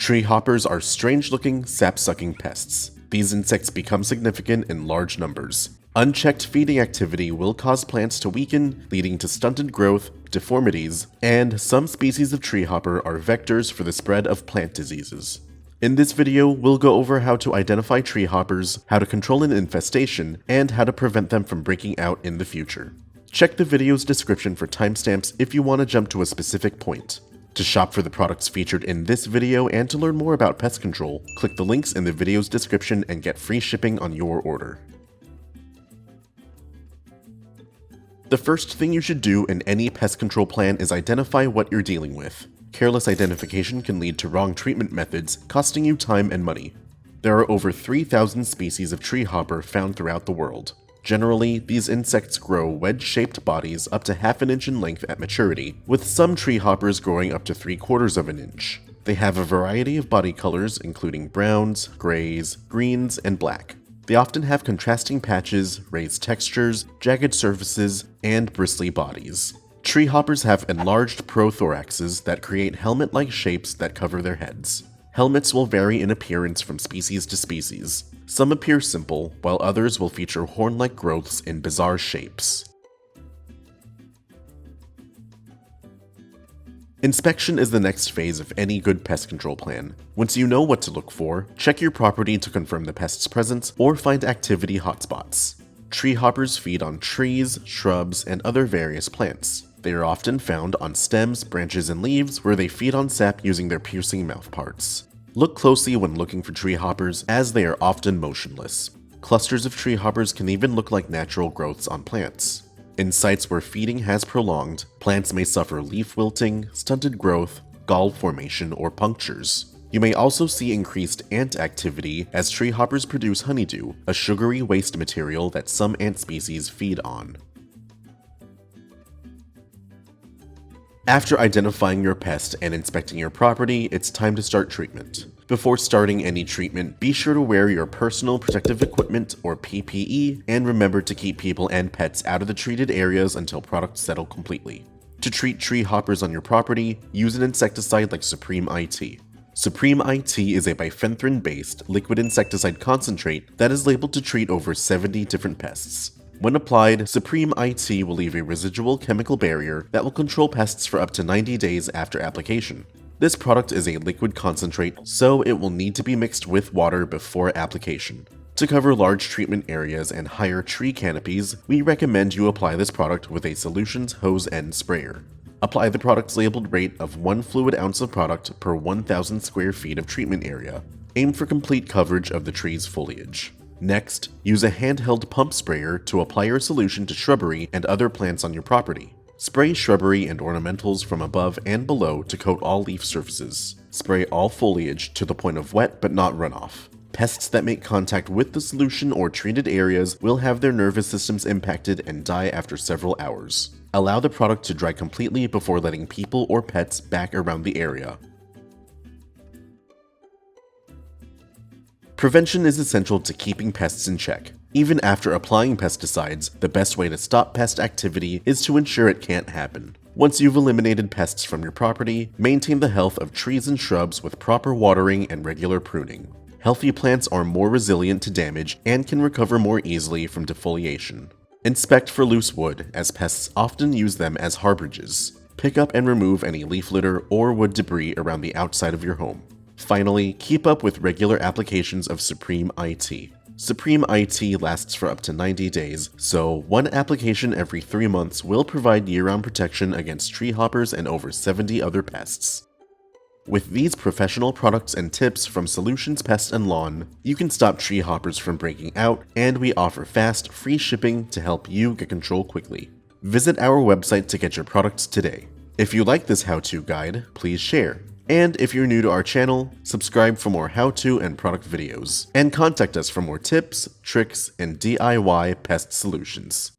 Treehoppers are strange-looking, sap-sucking pests. These insects become significant in large numbers. Unchecked feeding activity will cause plants to weaken, leading to stunted growth, deformities, and some species of treehopper are vectors for the spread of plant diseases. In this video, we'll go over how to identify treehoppers, how to control an infestation, and how to prevent them from breaking out in the future. Check the video's description for timestamps if you want to jump to a specific point. To shop for the products featured in this video and to learn more about pest control, click the links in the video's description and get free shipping on your order. The first thing you should do in any pest control plan is identify what you're dealing with. Careless identification can lead to wrong treatment methods, costing you time and money. There are over 3,000 species of treehopper found throughout the world. Generally, these insects grow wedge-shaped bodies up to half an inch in length at maturity, with some treehoppers growing up to 3/4 of an inch. They have a variety of body colors, including browns, grays, greens, and black. They often have contrasting patches, raised textures, jagged surfaces, and bristly bodies. Treehoppers have enlarged prothoraxes that create helmet-like shapes that cover their heads. Helmets will vary in appearance from species to species. Some appear simple, while others will feature horn-like growths in bizarre shapes. Inspection is the next phase of any good pest control plan. Once you know what to look for, check your property to confirm the pest's presence or find activity hotspots. Treehoppers feed on trees, shrubs, and other various plants. They are often found on stems, branches, and leaves where they feed on sap using their piercing mouthparts. Look closely when looking for treehoppers, as they are often motionless. Clusters of treehoppers can even look like natural growths on plants. In sites where feeding has prolonged, plants may suffer leaf wilting, stunted growth, gall formation, or punctures. You may also see increased ant activity as treehoppers produce honeydew, a sugary waste material that some ant species feed on. After identifying your pest and inspecting your property, it's time to start treatment. Before starting any treatment, be sure to wear your personal protective equipment or PPE, and remember to keep people and pets out of the treated areas until products settle completely. To treat treehoppers on your property, use an insecticide like Supreme IT. Supreme IT is a bifenthrin-based liquid insecticide concentrate that is labeled to treat over 70 different pests. When applied, Supreme IT will leave a residual chemical barrier that will control pests for up to 90 days after application. This product is a liquid concentrate, so it will need to be mixed with water before application. To cover large treatment areas and higher tree canopies, we recommend you apply this product with a solutions hose end sprayer. Apply the product's labeled rate of 1 fluid ounce of product per 1,000 square feet of treatment area. Aim for complete coverage of the tree's foliage. Next, use a handheld pump sprayer to apply your solution to shrubbery and other plants on your property. Spray shrubbery and ornamentals from above and below to coat all leaf surfaces. Spray all foliage to the point of wet but not runoff. Pests that make contact with the solution or treated areas will have their nervous systems impacted and die after several hours. Allow the product to dry completely before letting people or pets back around the area. Prevention is essential to keeping pests in check. Even after applying pesticides, the best way to stop pest activity is to ensure it can't happen. Once you've eliminated pests from your property, maintain the health of trees and shrubs with proper watering and regular pruning. Healthy plants are more resilient to damage and can recover more easily from defoliation. Inspect for loose wood, as pests often use them as harborages. Pick up and remove any leaf litter or wood debris around the outside of your home. Finally, keep up with regular applications of Supreme IT. Supreme IT lasts for up to 90 days, so one application every 3 months will provide year-round protection against treehoppers and over 70 other pests. With these professional products and tips from Solutions Pest and Lawn, you can stop treehoppers from breaking out, and we offer fast, free shipping to help you get control quickly. Visit our website to get your products today. If you like this how-to guide, please share. And if you're new to our channel, subscribe for more how-to and product videos, and contact us for more tips, tricks, and DIY pest solutions.